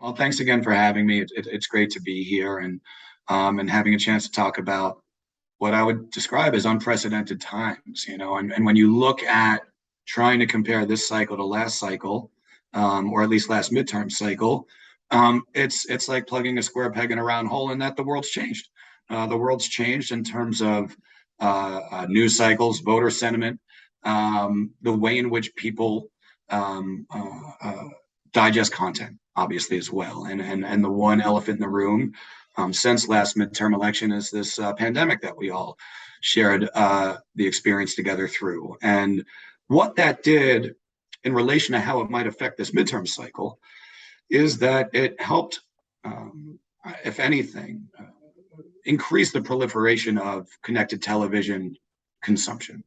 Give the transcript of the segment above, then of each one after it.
Well, thanks again for having me. It's great to be here and having a chance to talk about what I would describe as unprecedented times, and when you look at trying to compare this cycle to last cycle, or at least last midterm cycle, it's like plugging a square peg in a round hole, and that the world's changed. The world's changed in terms of news cycles, voter sentiment, the way in which people digest content, obviously, as well. And the one elephant in the room since last midterm election is this pandemic that we all shared the experience together through. And what that did in relation to how it might affect this midterm cycle is that it helped, if anything, increase the proliferation of connected television consumption.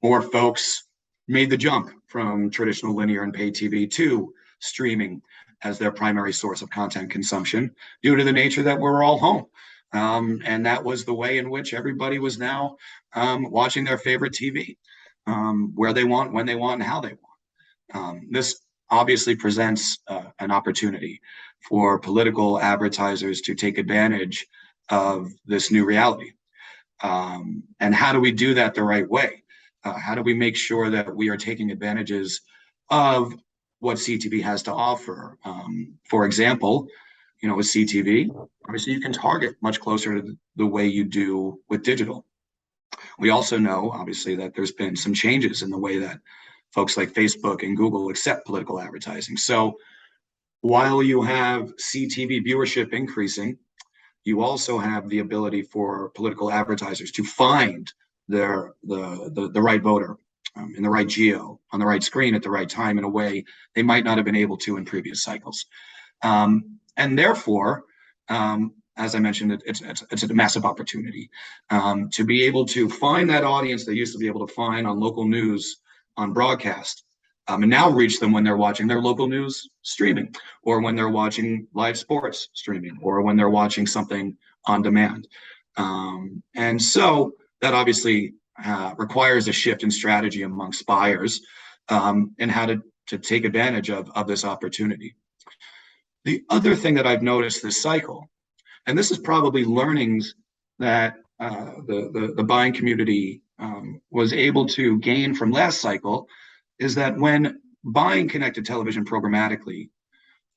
More folks made the jump from traditional linear and pay TV to streaming as their primary source of content consumption due to the nature that we're all home. And that was the way in which everybody was now watching their favorite TV, where they want, when they want, and how they want. This obviously presents an opportunity for political advertisers to take advantage of this new reality. And how do we do that the right way? How do we make sure that we are taking advantages of what CTV has to offer? For example, with CTV, obviously you can target much closer to the way you do with digital. We also know, obviously, that there's been some changes in the way that folks like Facebook and Google accept political advertising. So while you have CTV viewership increasing, you also have the ability for political advertisers to find the right voter in the right geo, on the right screen at the right time, in a way they might not have been able to in previous cycles. And therefore, as I mentioned, it's a massive opportunity to be able to find that audience they used to be able to find on local news, on broadcast, and now reach them when they're watching their local news streaming, or when they're watching live sports streaming, or when they're watching something on demand. And so that obviously requires a shift in strategy amongst buyers and how to take advantage of this opportunity. The other thing that I've noticed this cycle, and this is probably learnings that the buying community was able to gain from last cycle, is that when buying connected television programmatically,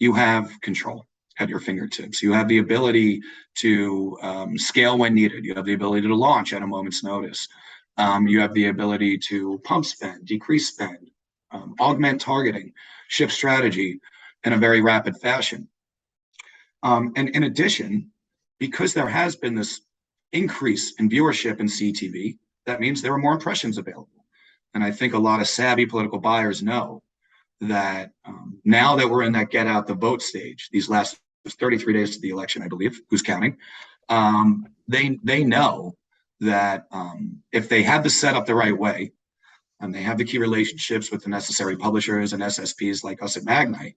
you have control at your fingertips. You have the ability to scale when needed. You have the ability to launch at a moment's notice. You have the ability to pump spend, decrease spend, augment targeting, shift strategy in a very rapid fashion. And in addition, because there has been this increase in viewership in CTV, that means there are more impressions available. And I think a lot of savvy political buyers know that now that we're in that get out the vote stage, these last 33 days to the election, I believe, who's counting, they know that if they have the setup the right way, and they have the key relationships with the necessary publishers and SSPs like us at Magnite,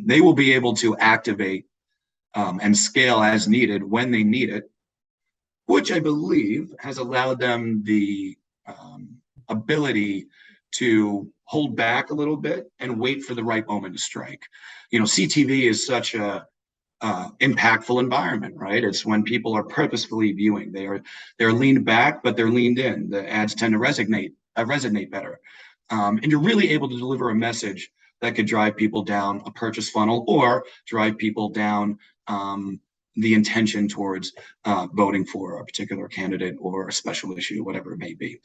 they will be able to activate and scale as needed when they need it, which I believe has allowed them the ability to hold back a little bit and wait for the right moment to strike. CTV is such a impactful environment, right? It's when people are purposefully viewing. They're leaned back, but they're leaned in. The ads tend to resonate better, and you're really able to deliver a message that could drive people down a purchase funnel or drive people down the intention towards voting for a particular candidate or a special issue, whatever it may be.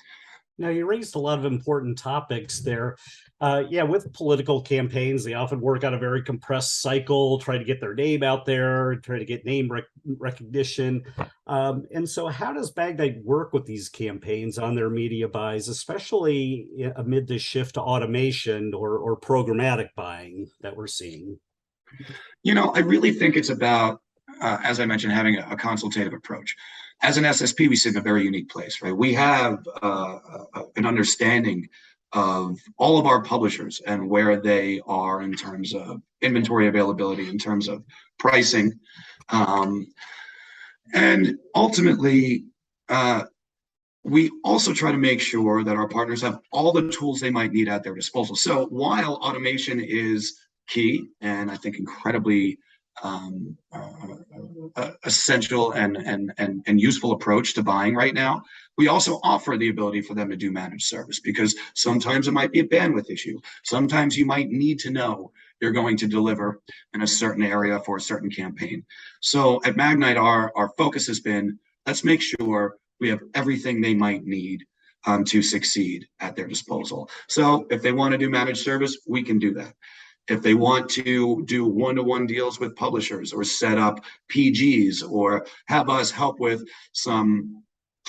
Now, you raised a lot of important topics there. With political campaigns, they often work on a very compressed cycle, try to get their name out there, try to get name recognition. And so how does Magnite work with these campaigns on their media buys, especially amid this shift to automation or programmatic buying that we're seeing? I really think it's about, as I mentioned, having a consultative approach. As an SSP, we sit in a very unique place, right? We have an understanding of all of our publishers and where they are in terms of inventory availability, in terms of pricing. And ultimately, we also try to make sure that our partners have all the tools they might need at their disposal. So while automation is key and I think incredibly essential and useful approach to buying right now. We also offer the ability for them to do managed service because sometimes it might be a bandwidth issue. Sometimes you might need to know you're going to deliver in a certain area for a certain campaign. So at Magnite, our focus has been, let's make sure we have everything they might need to succeed at their disposal. So if they want to do managed service, we can do that. If they want to do one-to-one deals with publishers or set up PGs or have us help with some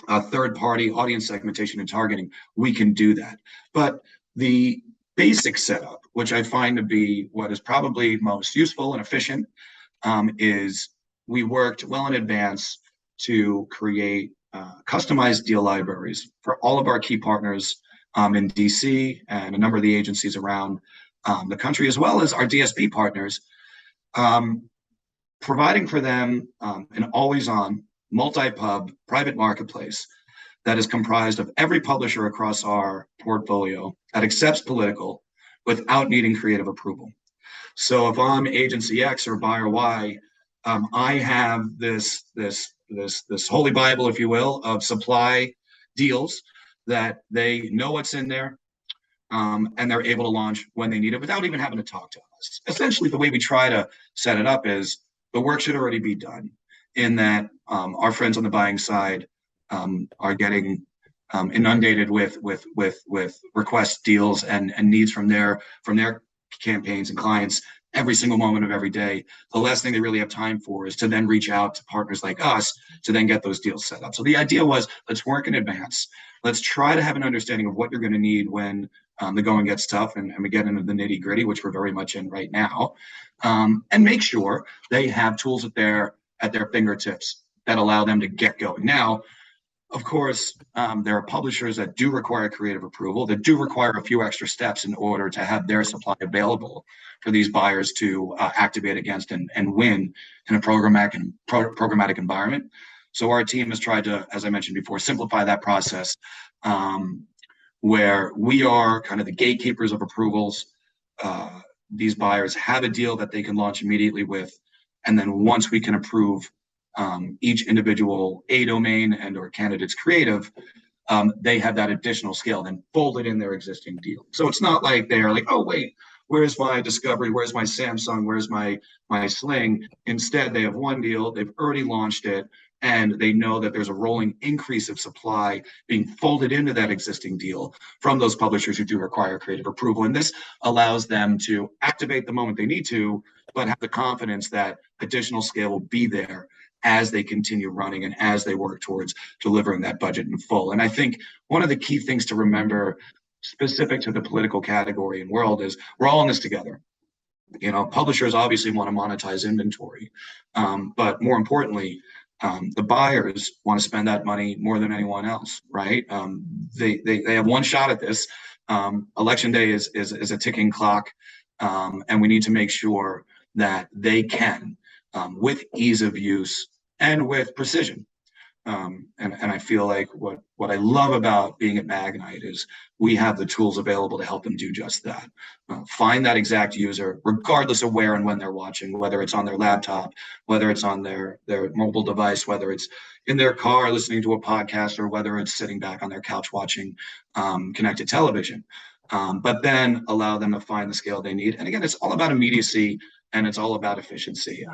third-party audience segmentation and targeting, we can do that. But the basic setup, which I find to be what is probably most useful and efficient, is we worked well in advance to create customized deal libraries for all of our key partners in DC and a number of the agencies around the country, as well as our DSP partners, providing for them an always-on, multi-pub private marketplace that is comprised of every publisher across our portfolio that accepts political without needing creative approval. So if I'm agency X or buyer Y, I have this holy Bible, if you will, of supply deals that they know what's in there, and they're able to launch when they need it without even having to talk to us. Essentially, the way we try to set it up is the work should already be done in that our friends on the buying side are getting inundated with requests, deals, and needs from their campaigns and clients every single moment of every day. The last thing they really have time for is to then reach out to partners like us to then get those deals set up. So the idea was, let's work in advance. Let's try to have an understanding of what you're going to need when the going gets tough and we get into the nitty gritty, which we're very much in right now, and make sure they have tools at their fingertips that allow them to get going. Now, of course, there are publishers that do require creative approval, that do require a few extra steps in order to have their supply available for these buyers to activate against and win in a programmatic environment. So our team has tried to, as I mentioned before, simplify that process where we are kind of the gatekeepers of approvals. These buyers have a deal that they can launch immediately with, and then once we can approve each individual A domain and or candidate's creative, they have that additional scale then folded in their existing deal. So it's not like they're like, oh wait, where's my Discovery, where's my Samsung, where's my Sling? Instead, they have one deal, they've already launched it, and they know that there's a rolling increase of supply being folded into that existing deal from those publishers who do require creative approval. And this allows them to activate the moment they need to, but have the confidence that additional scale will be there as they continue running and as they work towards delivering that budget in full. And I think one of the key things to remember specific to the political category and world is we're all in this together. You know, publishers obviously want to monetize inventory, but more importantly, the buyers want to spend that money more than anyone else, right? They have one shot at this. Election day is a ticking clock, and we need to make sure that they can, with ease of use and with precision. And I feel like what I love about being at Magnite is we have the tools available to help them do just that. Find that exact user, regardless of where and when they're watching, whether it's on their laptop, whether it's on their mobile device, whether it's in their car listening to a podcast, or whether it's sitting back on their couch watching connected television. But then allow them to find the scale they need. And again, it's all about immediacy and it's all about efficiency.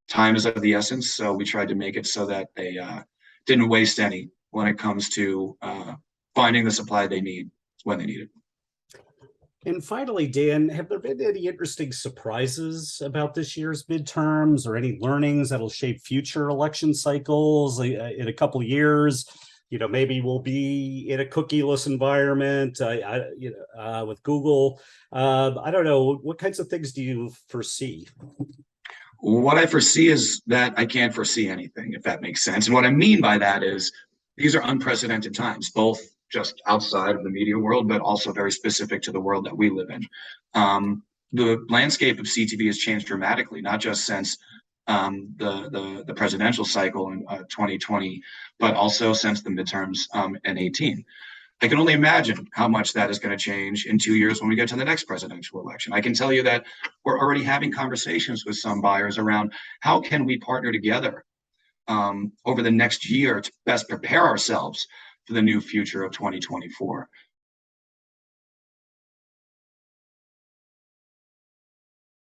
Time is of the essence, so we tried to make it so that they didn't waste any when it comes to finding the supply they need when they need it. And finally, Dan, have there been any interesting surprises about this year's midterms or any learnings that'll shape future election cycles in a couple of years? You know, maybe we'll be in a cookieless environment with Google. I don't know. What kinds of things do you foresee? What I foresee is that I can't foresee anything, if that makes sense. And what I mean by that is these are unprecedented times, both just outside of the media world, but also very specific to the world that we live in. The landscape of CTV has changed dramatically, not just since the presidential cycle in 2020, but also since the midterms in 18. I can only imagine how much that is going to change in 2 years when we get to the next presidential election. I can tell you that we're already having conversations with some buyers around how can we partner together over the next year to best prepare ourselves for the new future of 2024.